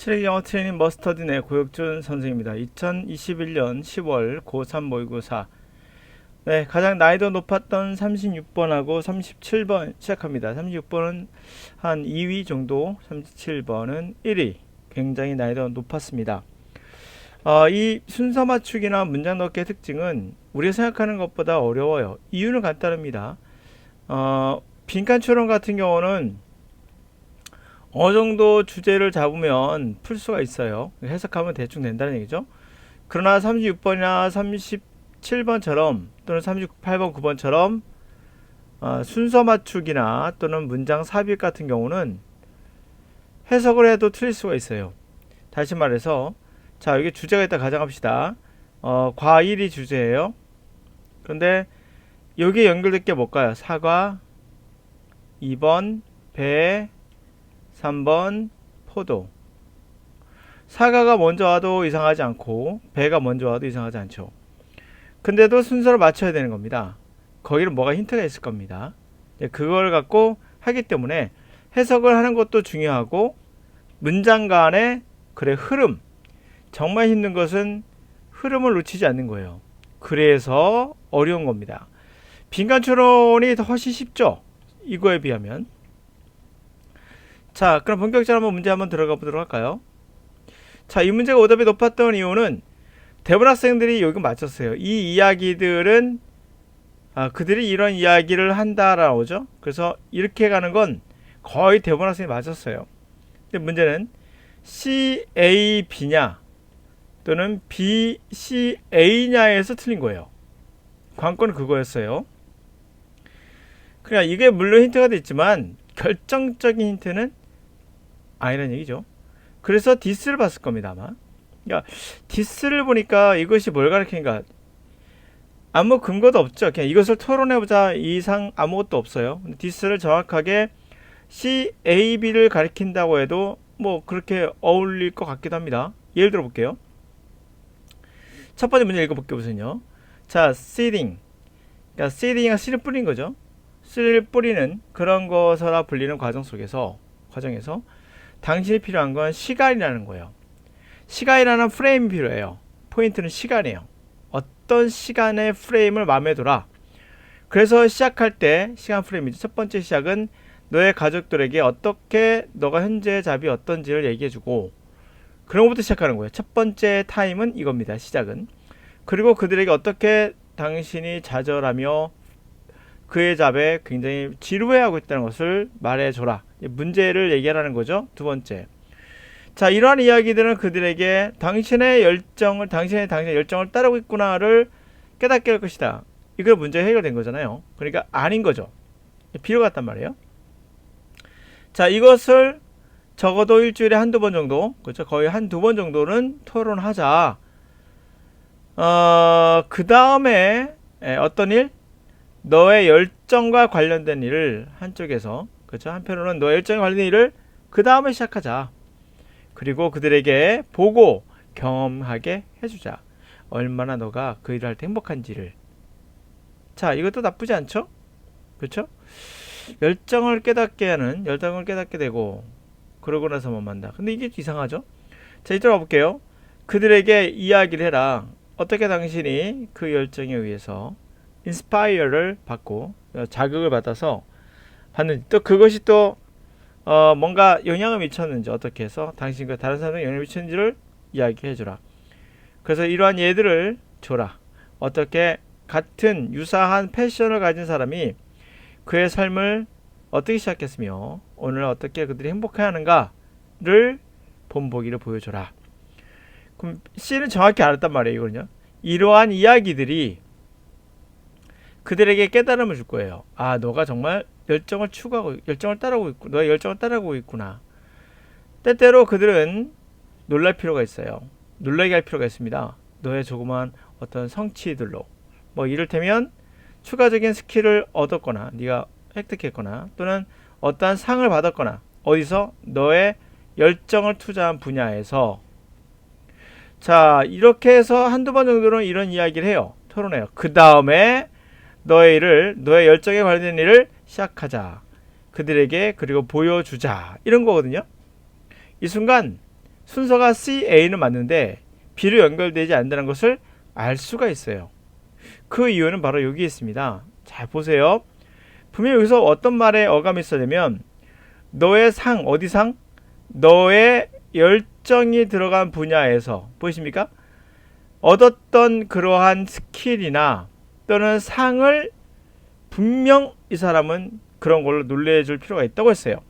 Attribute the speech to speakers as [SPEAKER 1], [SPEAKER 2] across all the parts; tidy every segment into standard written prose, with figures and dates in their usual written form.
[SPEAKER 1] 7일 영어 트레이닝 머스터딘의 고혁준 선생입니다. 2021년 10월 고3 모의고사 가장 난이도 높았던 36번하고 37번 시작합니다. 36번은 한 2위 정도, 37번은 1위. 굉장히 난이도가 높았습니다. 이 순서 맞추기나 문장 넣기의 특징은 우리가 생각하는 것보다 어려워요. 이유는 간단합니다. 빈칸 추론 같은 경우는 어느 정도 주제를 잡으면 풀 수가 있어요. 해석하면 대충 된다는 얘기죠. 그러나 36번이나 37번처럼 또는 38번, 9번처럼 순서 맞추기나 또는 문장 삽입 같은 경우는 해석을 해도 틀릴 수가 있어요. 다시 말해서 자, 여기 주제가 있다 가정합시다. 과일이 주제예요. 그런데 여기에 연결될 게 뭘까요? 사과, 2번 배, 3번 포도. 사과가 먼저 와도 이상하지 않고 배가 먼저 와도 이상하지 않죠. 근데도 순서를 맞춰야 되는 겁니다. 거기는 뭐가 힌트가 있을 겁니다. 그걸 갖고 하기 때문에 해석을 하는 것도 중요하고 문장 간의 흐름, 정말 힘든 것은 흐름을 놓치지 않는 거예요. 그래서 어려운 겁니다. 빈칸 추론이 더 훨씬 쉽죠, 이거에 비하면. 자, 그럼 본격적으로 한번 문제 한번 들어가 보도록 할까요? 자, 이 문제가 오답이 높았던 이유는 대부분 학생들이 여기 맞췄어요. 이 이야기들은 그들이 이런 이야기를 한다라고 오죠. 그래서 이렇게 가는 건 거의 대부분 학생이 맞췄어요. 근데 문제는 CAB냐 또는 BCA냐에서 틀린 거예요. 관건은 그거였어요. 그러니까 이게 물론 힌트가 됐지만 결정적인 힌트는 아니라는 얘기죠. 그래서 디스를 봤을 겁니다, 아마. 그러니까 디스를 보니까 이것이 뭘 가리키는가, 아무 근거도 없죠. 그냥 이것을 토론해보자 이상 아무것도 없어요. 디스를 정확하게 CAB를 가리킨다고 해도 뭐 그렇게 어울릴 것 같기도 합니다. 예를 들어 볼게요. 첫 번째 문제 읽어볼게요. 우선요. 자, seeding. 그러니까 seeding은 씨를 뿌리는 거죠. 씨를 뿌리는 그런 것으로 불리는 과정에서 당신이 필요한 건 시간이라는 거예요. 시간이라는 프레임이 필요해요. 포인트는 시간이에요. 어떤 시간의 프레임을 마음에 둬라. 그래서 시작할 때 시간 프레임이죠. 첫 번째 시작은 너의 가족들에게 어떻게 너가 현재의 잡이 어떤지를 얘기해주고 그런 것부터 시작하는 거예요. 첫 번째 타임은 이겁니다. 시작은. 그리고 그들에게 어떻게 당신이 좌절하며 그의 잡에 굉장히 지루해하고 있다는 것을 말해줘라. 문제를 얘기하라는 거죠. 두 번째. 자, 이러한 이야기들은 그들에게 당신의 열정을 따르고 있구나를 깨닫게 할 것이다. 이걸 문제 해결된 거잖아요. 그러니까 아닌 거죠. 필요 같단 말이에요. 자, 이것을 적어도 일주일에 한두 번 정도, 그렇죠? 거의 한두 번 정도는 토론하자. 그 다음에 어떤 일? 너의 열정과 관련된 일을 한쪽에서, 그렇죠? 한편으로는 너의 열정과 관련된 일을 그 다음에 시작하자. 그리고 그들에게 보고 경험하게 해주자. 얼마나 너가 그 일을 할 때 행복한지를. 자, 이것도 나쁘지 않죠? 그렇죠? 열정을 깨닫게 되고 그러고 나서 뭐 만다. 근데 이게 이상하죠? 자, 이쪽으로 가볼게요. 그들에게 이야기를 해라. 어떻게 당신이 그 열정에 의해서 인스파이어를 받고 자극을 받아서 받는지, 또 그것이 또 뭔가 영향을 미쳤는지, 어떻게 해서 당신과 다른 사람에게 영향을 미쳤는지를 이야기해주라. 그래서 이러한 예들을 줘라. 어떻게 같은 유사한 패션을 가진 사람이 그의 삶을 어떻게 시작했으며 오늘 어떻게 그들이 행복해하는가를 본보기를 보여줘라. 그럼 C는 정확히 알았단 말이에요. 이거는요. 이러한 이야기들이 그들에게 깨달음을 줄 거예요. 아, 너가 정말 열정을 따르고 있고, 너의 열정을 따르고 있구나. 때때로 그들은 놀랄 필요가 있어요. 놀라게 할 필요가 있습니다. 너의 조그만 어떤 성취들로. 뭐 이를테면 추가적인 스킬을 얻었거나, 네가 획득했거나, 또는 어떠한 상을 받았거나, 어디서 너의 열정을 투자한 분야에서. 자, 이렇게 해서 한두 번 정도는 이런 이야기를 해요. 토론해요. 그 다음에 너의 열정에 관련된 일을 시작하자. 그들에게 그리고 보여주자. 이런 거거든요. 이 순간 순서가 CA는 맞는데 B로 연결되지 않는다는 것을 알 수가 있어요. 그 이유는 바로 여기 있습니다. 잘 보세요. 분명히 여기서 어떤 말에 어감이 있어야되면 너의 상, 어디 상? 너의 열정이 들어간 분야에서 보이십니까? 얻었던 그러한 스킬이나 또는 상을 분명 이 사람은 그런 걸로 놀래줄 필요가 있다고 했어요.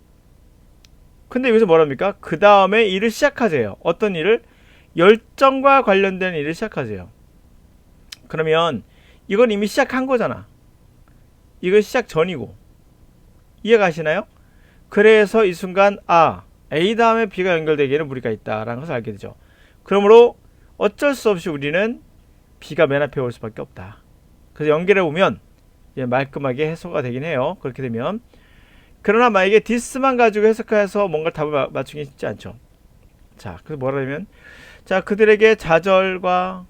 [SPEAKER 1] 근데 여기서 뭐랍니까? 그 다음에 일을 시작하세요. 어떤 일을? 열정과 관련된 일을 시작하세요. 그러면 이건 이미 시작한 거잖아. 이건 시작 전이고. 이해가시나요? 그래서 이 순간 A 다음에 B가 연결되기에는 무리가 있다라는 것을 알게 되죠. 그러므로 어쩔 수 없이 우리는 B가 맨 앞에 올 수밖에 없다. 그래서 연결해 보면 말끔하게 해소가 되긴 해요. 그렇게 되면. 그러나 만약에 this만 가지고 해석해서 뭔가 답을 맞추기 쉽지 않죠. 자, 그래서 뭐라면 자, 그들에게 좌절과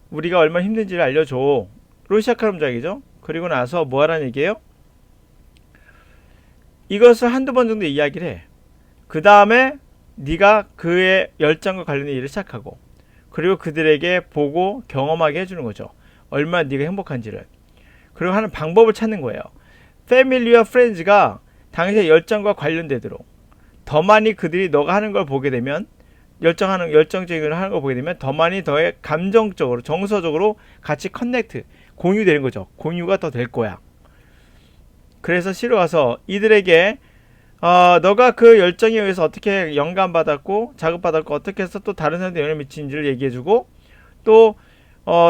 [SPEAKER 1] 우리가 얼마나 힘든지를 알려줘 로 시작하는 문장이죠. 그리고 나서 뭐 하라는 얘기예요? 이것을 한두 번 정도 이야기를 해. 그 다음에 네가 그의 열정과 관련된 일을 시작하고, 그리고 그들에게 보고 경험하게 해주는 거죠. 얼마나 네가 행복한지를. 그리고 하는 방법을 찾는 거예요. 패밀리와 프렌즈가 당신의 열정과 관련되도록 더 많이 그들이 너가 하는 걸 보게 되면, 열정적인 걸 하는 걸 보게 되면 더 많이 더의 감정적으로, 정서적으로 같이 커넥트, 공유되는 거죠. 공유가 더 될 거야. 그래서 시로 가서 이들에게 너가 그 열정에 의해서 어떻게 영감받았고 자극받았고 어떻게 해서 또 다른 사람들에 영향을 미치는지를 얘기해주고, 또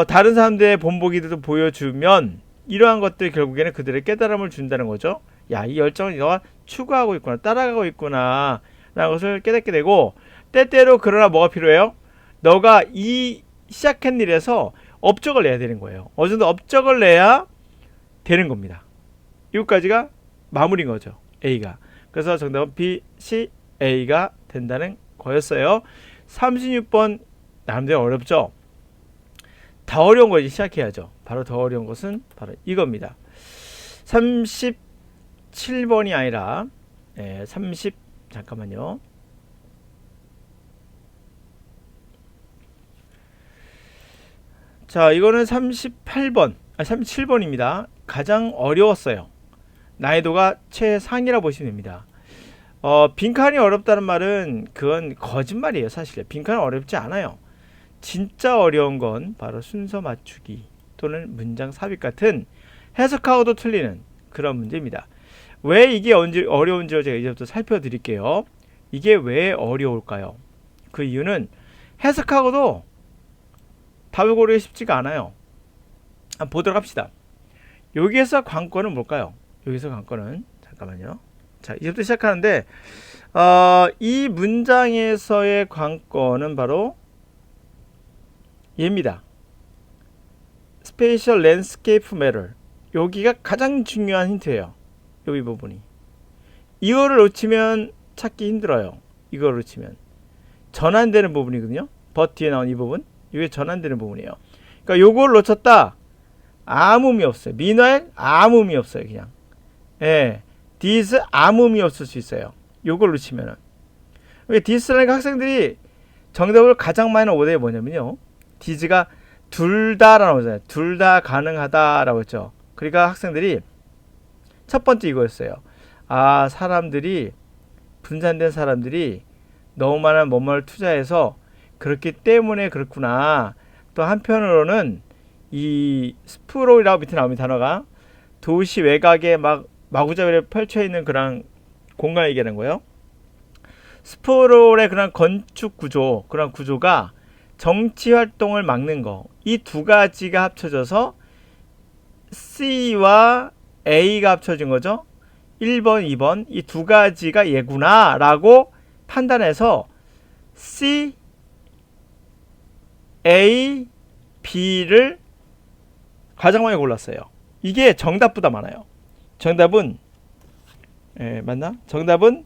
[SPEAKER 1] 다른 사람들의 본보기들도 보여주면 이러한 것들이 결국에는 그들의 깨달음을 준다는 거죠. 야, 이 열정을 너가 추구하고 있구나, 따라가고 있구나 라는 것을 깨닫게 되고, 때때로 그러나 뭐가 필요해요? 너가 이 시작한 일에서 업적을 내야 되는 거예요. 어느 정도 업적을 내야 되는 겁니다. 이것까지가 마무리인 거죠. A가. 그래서 정답은 B, C, A가 된다는 거였어요. 36번 나름대로 어렵죠? 더 어려운 걸 시작해야죠. 바로 더 어려운 것은 바로 이겁니다. 37번이 아니라 잠깐만요. 자, 이거는 37번입니다. 가장 어려웠어요. 난이도가 최상이라 보시면 됩니다. 빈칸이 어렵다는 말은 그건 거짓말이에요. 사실 빈칸은 어렵지 않아요. 진짜 어려운 건 바로 순서 맞추기 또는 문장 삽입 같은 해석하고도 틀리는 그런 문제입니다. 왜 이게 어려운지를 제가 이제부터 살펴드릴게요. 이게 왜 어려울까요? 그 이유는 해석하고도 답을 고르기 쉽지가 않아요. 한번 보도록 합시다. 여기에서 관건은 뭘까요? 여기서 관건은 잠깐만요. 자, 이제부터 시작하는데 이 문장에서의 관건은 바로 얘입니다. Spatial Landscape Matter. 여기가 가장 중요한 힌트예요. 여기 부분이. 이거를 놓치면 찾기 힘들어요. 이거를 놓치면. 전환되는 부분이거든요. but 뒤에 나온 이 부분. 이게 전환되는 부분이에요. 그러니까 요걸 놓쳤다. 아무 의미 없어요. meanwhile 아무 의미 없어요. 그냥. 예. this 아무 의미 없을 수 있어요. 요걸 놓치면은. this라는 학생들이 정답을 가장 많이 나온 오답이 뭐냐면요. this가 둘 다라고 하잖아요. 둘 다 가능하다라고 했죠. 그러니까 학생들이 첫 번째 이거였어요. 사람들이 분산된 사람들이 너무 많은 뭐뭐를 투자해서 그렇기 때문에 그렇구나. 또 한편으로는 이 스프롤이라고 밑에 나오는 단어가 도시 외곽에 막 마구잡이로 펼쳐 있는 그런 공간을 얘기하는 거예요. 스프롤의 그런 건축 구조, 그런 구조가 정치 활동을 막는 거, 이 두 가지가 합쳐져서 C와 A가 합쳐진 거죠. 1번, 2번 이 두 가지가 얘구나 라고 판단해서 C, A, B를 가장 많이 골랐어요. 이게 정답보다 많아요. 정답은 맞나? 정답은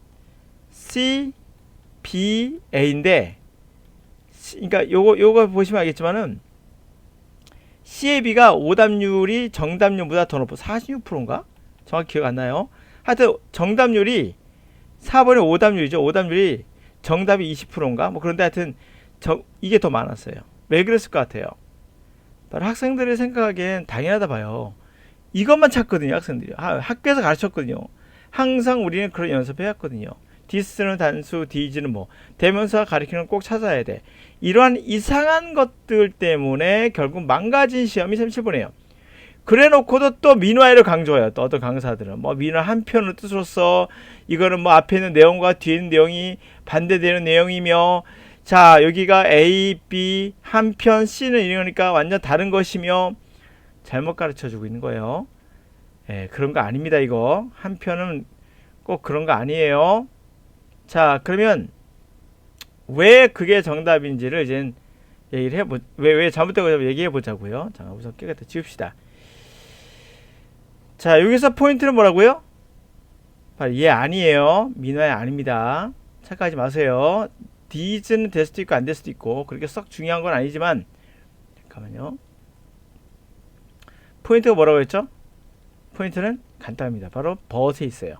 [SPEAKER 1] C, B, A인데, 그러니까 요거 보시면 알겠지만은 C의 B가 오답률이 정답률보다 더 높고 46%인가? 정확히 기억 안 나요. 하여튼 정답률이 4번의 오답률이죠. 오답률이 정답이 20%인가? 뭐 그런데 하여튼 이게 더 많았어요. 왜 그랬을 것 같아요? 바로 학생들이 생각하기엔 당연하다 봐요. 이것만 찾거든요, 학생들이. 학교에서 가르쳤거든요. 항상 우리는 그런 연습해왔거든요. 디스는 단수, 디즈는 뭐. 대명사가 가리키는 걸 꼭 찾아야 돼. 이러한 이상한 것들 때문에 결국 망가진 시험이 37번이에요. 그래 놓고도 또 민화를 강조해요. 또 어떤 강사들은. 뭐 민화 한 편을 뜻으로써 이거는 뭐 앞에 있는 내용과 뒤에 있는 내용이 반대되는 내용이며, 자, 여기가 A, B, 한편 C는 이러니까 완전 다른 것이며, 잘못 가르쳐 주고 있는 거예요. 예, 그런 거 아닙니다, 이거. 한편은 꼭 그런 거 아니에요. 자, 그러면 왜 그게 정답인지를 이제 얘기를 왜 잘못되고 얘기해 보자고요. 자, 우선 깨끗이 지웁시다. 자, 여기서 포인트는 뭐라고요? 바로 얘 아니에요. 민화에 아닙니다. 착각하지 마세요. 디즈는 될 수도 있고 안 될 수도 있고 그렇게 썩 중요한 건 아니지만, 잠깐만요. 포인트가 뭐라고 했죠? 포인트는 간단합니다. 바로 벗에 있어요.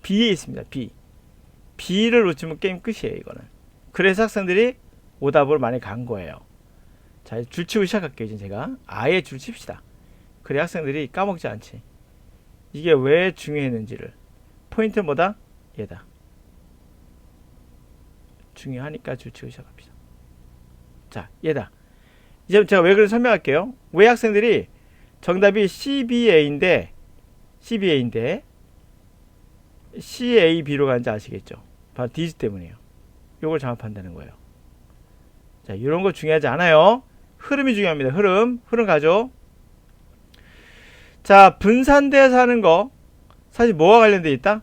[SPEAKER 1] B에 있습니다. B를 놓치면 게임 끝이에요, 이거는. 그래서 학생들이 오답으로 많이 간 거예요. 자, 줄 치고 시작할게요, 이제 제가. 아예 줄 칩시다. 그래 학생들이 까먹지 않지. 이게 왜 중요했는지를. 포인트는 뭐다? 얘다. 중요하니까 줄 치고 시작합시다. 자, 얘다. 이제 제가 왜 그런지 설명할게요. 왜 학생들이 정답이 CBA인데 CAB로 가는지 아시겠죠? 바로 디즈 때문이에요. 요걸 장합한다는 거예요. 자, 이런 거 중요하지 않아요. 흐름이 중요합니다. 흐름 가죠. 자, 분산돼서 하는 거 사실 뭐와 관련돼 있다?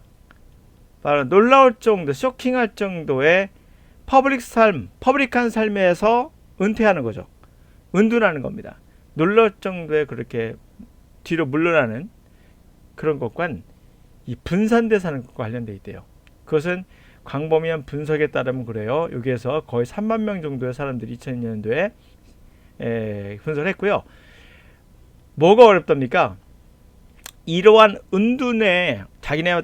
[SPEAKER 1] 바로 놀라울 정도, 쇼킹할 정도의 퍼블릭한 삶에서 은퇴하는 거죠. 은둔하는 겁니다. 놀라울 정도의 그렇게 뒤로 물러나는 그런 것과는 이 분산돼서 하는 것과 관련돼 있대요. 그것은 광범위한 분석에 따르면 그래요. 여기에서 거의 3만 명 정도의 사람들이 2000년도에 분석을 했고요. 뭐가 어렵답니까? 이러한 은둔에 자기네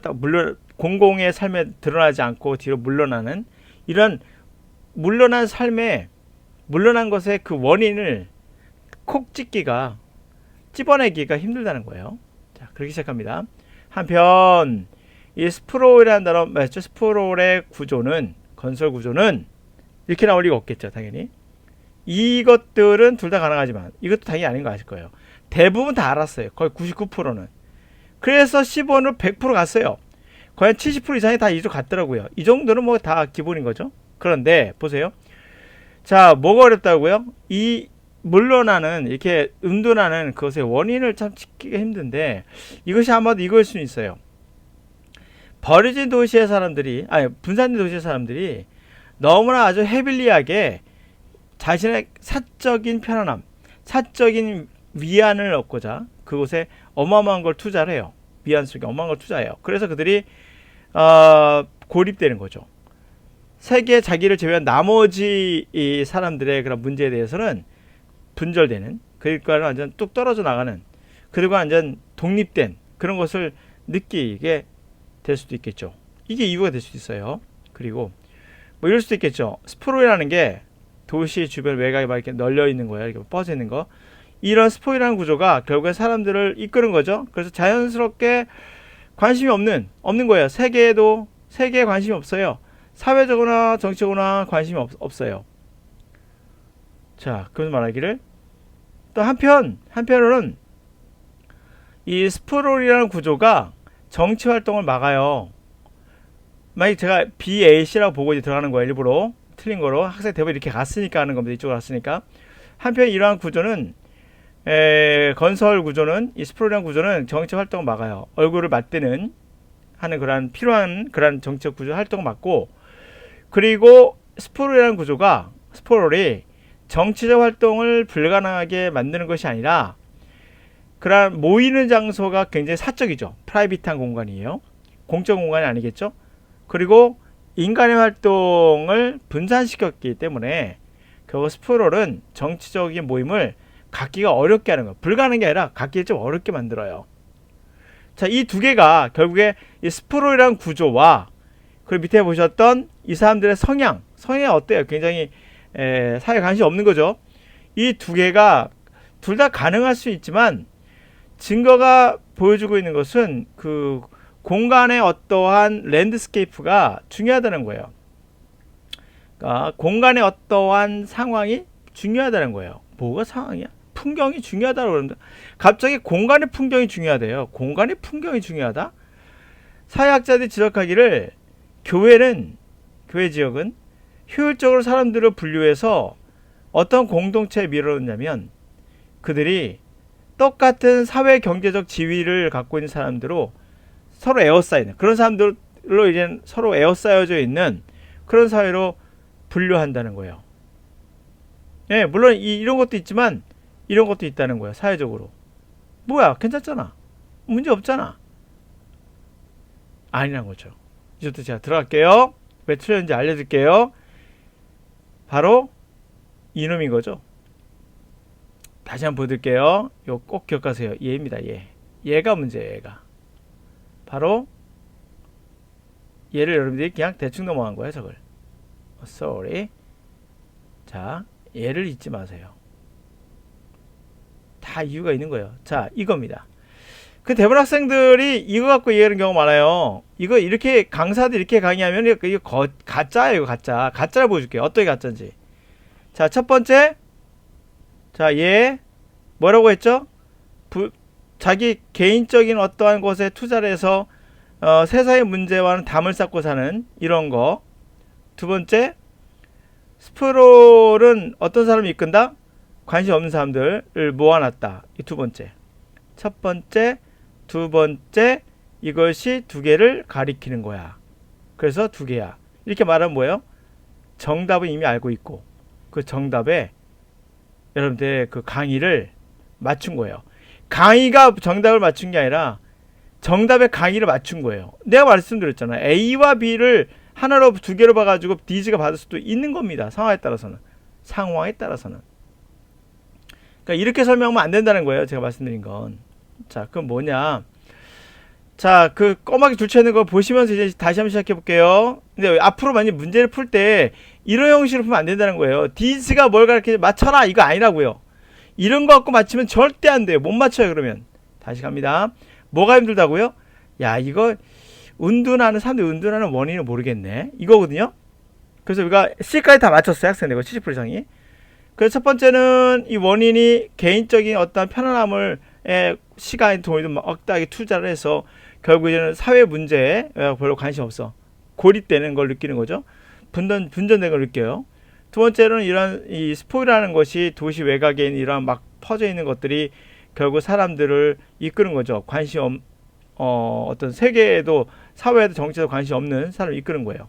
[SPEAKER 1] 공공의 삶에 드러나지 않고 뒤로 물러나는 이런 물러난 삶에 물러난 것의 그 원인을 콕 찝어내기가 힘들다는 거예요. 자, 그렇게 시작합니다. 한편 이 스프롤이라는 단어 맞죠? 스프롤의 구조는, 건설 구조는 이렇게 나올 리가 없겠죠, 당연히. 이것들은 둘 다 가능하지만 이것도 당연히 아닌 거 아실 거예요. 대부분 다 알았어요. 거의 99%는. 그래서 10원으로 100% 갔어요. 거의 70% 이상이 다 이쪽 갔더라고요. 이 정도는 뭐 다 기본인 거죠. 그런데 보세요. 자, 뭐가 어렵다고요? 이 물러나는, 이렇게 은둔하는 그것의 원인을 참 찾기가 힘든데, 이것이 아마도 이거일 수는 있어요. 버려진 도시의 사람들이, 분산된 도시의 사람들이 너무나 아주 헤빌리하게 자신의 사적인 편안함, 사적인 위안을 얻고자 그곳에 어마어마한 걸 투자를 해요. 위안 속에 어마어마한 걸 투자해요. 그래서 그들이 고립되는 거죠. 세계 자기를 제외한 나머지 이 사람들의 그런 문제에 대해서는 분절되는, 그들과는 완전 뚝 떨어져 나가는, 그들과 완전 독립된 그런 것을 느끼게 될 수도 있겠죠. 이게 이유가 될 수도 있어요. 그리고 뭐 이럴 수도 있겠죠. 스프로이라는 게 도시 주변 외곽에 막 이렇게 널려 있는 거예요. 이렇게 뻗어 있는 거. 이런 스포이라는 구조가 결국에 사람들을 이끄는 거죠. 그래서 자연스럽게 관심이 없는 거예요. 세계에 관심이 없어요. 사회적으로나 정치적으로나 관심이 없어요. 자, 그래서 말하기를 또 한편으로는 이 스프롤이라는 구조가 정치 활동을 막아요. 만약 제가 BAC라고 보고 이제 들어가는 거예요. 일부러 틀린 거로 학생 대부분 이렇게 갔으니까 하는 겁니다. 이쪽으로 갔으니까. 한편 이러한 구조는 건설 구조는, 이 스프롤이라는 구조는 정치 활동을 막아요. 얼굴을 맞대는 하는 그러한 필요한 그러한 정치적 구조 활동을 막고, 그리고 스프롤이라는 구조가, 스프롤이 정치적 활동을 불가능하게 만드는 것이 아니라 그러한 모이는 장소가 굉장히 사적이죠. 프라이빗한 공간이에요. 공적 공간이 아니겠죠. 그리고 인간의 활동을 분산시켰기 때문에 결국 스프롤은 정치적인 모임을 갖기가 어렵게 하는 거예요. 불가능한 게 아니라 갖기 좀 어렵게 만들어요. 자, 이 두 개가 결국에 이 스프롤이라는 구조와 그리고 밑에 보셨던 이 사람들의 성향이 어때요? 굉장히 사회에 관심이 없는 거죠. 이 두 개가 둘 다 가능할 수 있지만 증거가 보여주고 있는 것은 그 공간의 어떠한 랜드스케이프가 중요하다는 거예요. 그러니까 공간의 어떠한 상황이 중요하다는 거예요. 뭐가 상황이야? 풍경이 중요하다고 그러는데 갑자기 공간의 풍경이 중요하대요. 공간의 풍경이 중요하다? 사회학자들이 지적하기를 교회 지역은 효율적으로 사람들을 분류해서 어떤 공동체에 밀어넣냐면 그들이 똑같은 사회 경제적 지위를 갖고 있는 사람들로 서로 에워싸이는 그런 사람들로 이제 서로 에워싸여져 있는 그런 사회로 분류한다는 거예요. 예, 물론 이런 것도 있지만 이런 것도 있다는 거예요. 사회적으로. 뭐야, 괜찮잖아. 문제 없잖아. 아니란 거죠. 이제부터 제가 들어갈게요. 왜 틀렸는지 알려드릴게요. 바로 이놈인 거죠. 다시 한번 보여드릴게요. 이거 꼭 기억하세요. 얘입니다. 얘가 문제예요. 얘가. 바로 얘를 여러분들이 그냥 대충 넘어간 거예요. 저걸. sorry. 자, 얘를 잊지 마세요. 다 이유가 있는 거예요. 자, 이겁니다. 그 대부분 학생들이 이거 갖고 이해하는 경우가 많아요. 이거 이렇게 강사들 이렇게 강의하면 이거 가짜예요. 이거 가짜. 가짜를 보여줄게요. 어떻게 가짜인지. 자, 첫 번째. 자, 얘 뭐라고 했죠? 자기 개인적인 어떠한 것에 투자를 해서 세상의 문제와는 담을 쌓고 사는 이런 거. 두 번째, 스프롤은 어떤 사람이 이끈다? 관심 없는 사람들을 모아놨다. 이 두 번째. 첫 번째, 두 번째, 이것이 두 개를 가리키는 거야. 그래서 두 개야. 이렇게 말하면 뭐예요? 정답은 이미 알고 있고 그 정답에 여러분들 그 강의를 맞춘 거예요. 강의가 정답을 맞춘 게 아니라 정답의 강의를 맞춘 거예요. 내가 말씀드렸잖아요. A와 B를 하나로 두 개로 봐가지고 D가 받을 수도 있는 겁니다. 상황에 따라서는. 그러니까 이렇게 설명하면 안 된다는 거예요. 제가 말씀드린 건. 자, 그럼 뭐냐. 자, 그 꼬마기 줄쳐있는 거 보시면서 이제 다시 한번 시작해 볼게요. 근데 앞으로 만약 문제를 풀 때 이런 형식으로 풀면 안 된다는 거예요. D가 뭘 가르치는지 맞춰라. 이거 아니라고요. 이런 거 갖고 맞추면 절대 안 돼요. 못 맞춰요, 그러면. 다시 갑니다. 뭐가 힘들다고요? 야, 이거 사람들이 은둔하는 원인을 모르겠네. 이거거든요. 그래서 우리가 C까지 다 맞췄어요. 학생들. 이거 70% 이상이. 그래서 첫 번째는 이 원인이 개인적인 어떤 편안함을 시간이 돈이 억다하게 투자를 해서 결국 이제는 사회 문제에 별로 관심 없어. 고립되는 걸 느끼는 거죠. 분전된 걸 느껴요. 두 번째로는 이런 이 스포일이라는 것이 도시 외곽에 있는 이런 막 퍼져 있는 것들이 결국 사람들을 이끄는 거죠. 어떤 세계에도 사회에도 정치에도 관심 없는 사람을 이끄는 거예요.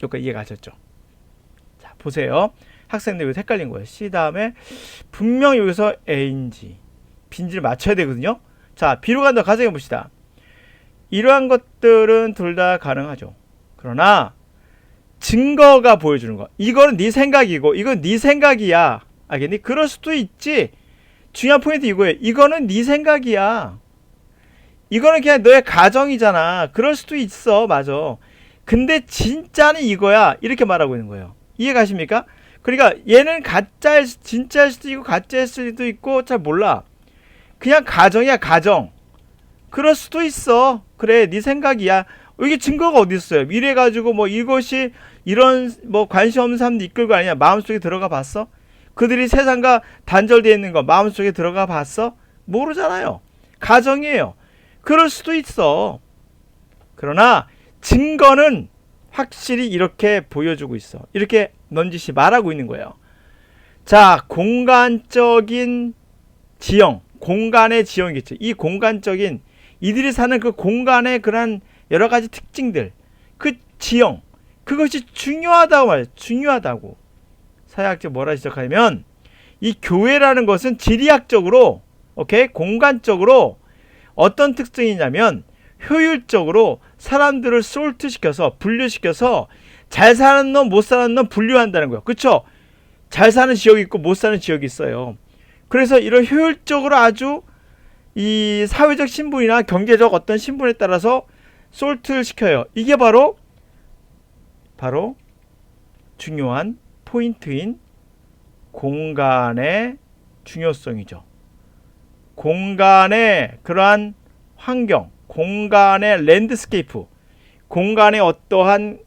[SPEAKER 1] 여기까지 이해가 가셨죠? 자, 보세요. 학생들 여기서 헷갈린 거예요. C 다음에 분명히 여기서 A인지 B인지를 맞춰야 되거든요. 자, B로 간다 가정해 봅시다. 이러한 것들은 둘 다 가능하죠. 그러나 증거가 보여주는 거. 이거는 네 생각이고 이건 네 생각이야. 알겠니? 그럴 수도 있지. 중요한 포인트 이거예요. 이거는 네 생각이야. 이거는 그냥 너의 가정이잖아. 그럴 수도 있어. 맞아. 근데 진짜는 이거야. 이렇게 말하고 있는 거예요. 이해 가십니까? 그러니까 얘는 진짜일 수도 있고 가짜일 수도 있고 잘 몰라. 그냥 가정이야. 가정. 그럴 수도 있어. 그래, 네 생각이야. 이게 증거가 어디 있어요? 이래 가지고 뭐 이것이 이런 뭐 관심 없는 사람도 이끌고 아니냐. 마음속에 들어가 봤어? 그들이 세상과 단절되어 있는 거 마음속에 들어가 봤어? 모르잖아요. 가정이에요. 그럴 수도 있어. 그러나 증거는 확실히 이렇게 보여주고 있어. 이렇게 넌지시 말하고 있는 거예요. 자, 공간적인 지형, 공간의 지형이겠죠. 이 공간적인 이들이 사는 그 공간의 그런 여러 가지 특징들, 그 지형, 그것이 중요하다고 말이에요. 중요하다고. 사회학자 뭐라 지적하냐면 이 교회라는 것은 지리학적으로, 공간적으로 어떤 특징이냐면 효율적으로 사람들을 솔트시켜서 분류시켜서 잘 사는 놈, 못 사는 놈 분류한다는 거예요. 그렇죠? 잘 사는 지역이 있고 못 사는 지역이 있어요. 그래서 이런 효율적으로 아주 이 사회적 신분이나 경제적 어떤 신분에 따라서 솔트를 시켜요. 이게 바로 중요한 포인트인 공간의 중요성이죠. 공간의 그러한 환경, 공간의 랜드스케이프, 공간의 어떠한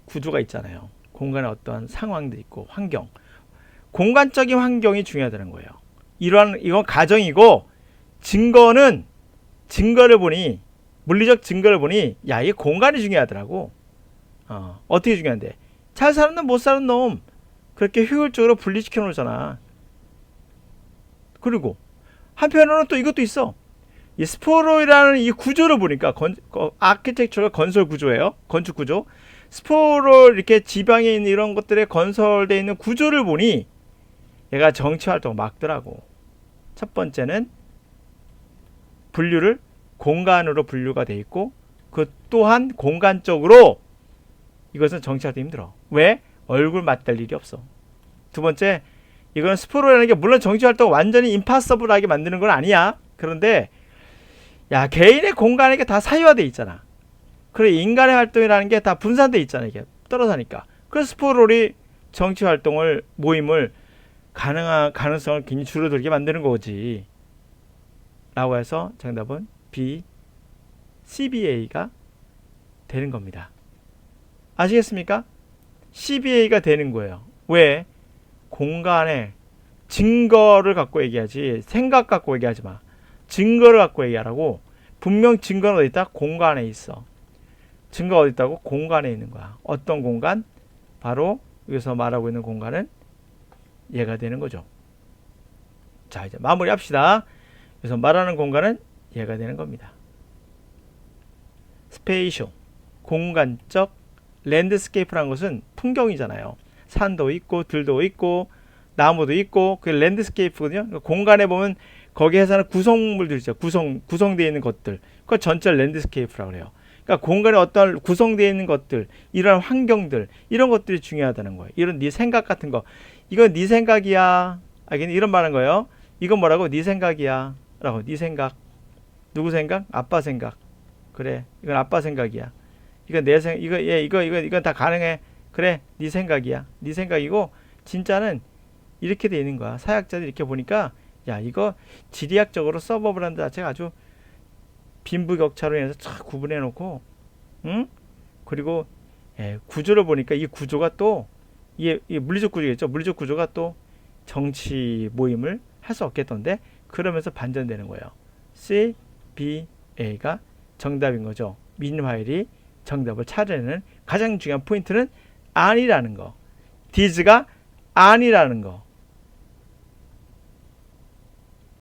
[SPEAKER 1] 구조가 있잖아요. 공간의 어떠한 상황도 있고 환경, 공간적인 환경이 중요하다는 거예요. 이건 가정이고, 증거를 보니, 물리적 증거를 보니, 야, 이 공간이 중요하더라고. 어떻게 중요한데? 잘 사는 놈, 못 사는 놈, 그렇게 효율적으로 분리시켜 놓잖아. 그리고 한편으로는 또 이것도 있어. 이 스포로이라는 이 구조를 보니까 아키텍처가 건설 구조예요. 건축 구조. 스포로 이렇게 지방에 있는 이런 것들에 건설되어 있는 구조를 보니 얘가 정치 활동을 막더라고. 첫 번째는 분류를 공간으로 분류가 돼 있고, 그 또한 공간적으로 이것은 정치 활동이 힘들어. 왜? 얼굴 맞댈 일이 없어. 두 번째, 이건 스포로라는 게 물론 정치 활동을 완전히 임파서블하게 만드는 건 아니야. 그런데 야, 개인의 공간에 다 사유화돼 있잖아. 그래, 인간의 활동이라는 게 다 분산돼 있잖아. 이게 떨어지니까. 그래서 스포롤이 정치 활동을, 모임을 가능한 가능성을 굉장히 줄어들게 만드는 거지. 라고 해서 정답은 B, CBA가 되는 겁니다. 아시겠습니까? CBA가 되는 거예요. 왜? 공간에 증거를 갖고 얘기하지, 생각 갖고 얘기하지 마. 증거를 갖고 얘기하라고. 분명 증거는 어디 있다? 공간에 있어. 증거가 어디 있다고? 공간에 있는 거야. 어떤 공간? 바로 여기서 말하고 있는 공간은 얘가 되는 거죠. 자, 이제 마무리 합시다. 그래서 말하는 공간은 얘가 되는 겁니다. 스페이셜, 공간적, 랜드스케이프라는 것은 풍경이잖아요. 산도 있고 들도 있고 나무도 있고, 그게 랜드스케이프거든요. 공간에 보면 거기에 사는 구성물들 있죠. 구성되어 있는 것들. 그걸 전체 랜드스케이프라고 해요. 그러니까 공간에 어떤 구성되어 있는 것들, 이런 환경들, 이런 것들이 중요하다는 거예요. 이런 네 생각 같은 거. 이건 네 생각이야. 알겠니? 이런 말하는 거예요. 이건 뭐라고? 네 생각이야. 라고. 네 생각. 누구 생각? 아빠 생각. 그래. 이건 아빠 생각이야. 이건 내 생각. 이건 다 가능해. 그래. 네 생각이야. 네 생각이고, 진짜는 이렇게 돼 있는 거야. 사역자들이 이렇게 보니까, 야, 이거 지리학적으로 서버브라는 자체가 아주 빈부격차로 인해서 쫙 구분해 놓고, 응? 그리고 구조를 보니까 이 구조가 또 이게 물리적 구조겠죠. 물리적 구조가 또 정치 모임을 할 수 없겠던데, 그러면서 반전되는 거예요. C, B, A가 정답인 거죠. 민화일이 정답을 찾아내는 가장 중요한 포인트는 아니라는 거. 디즈가 아니라는 거.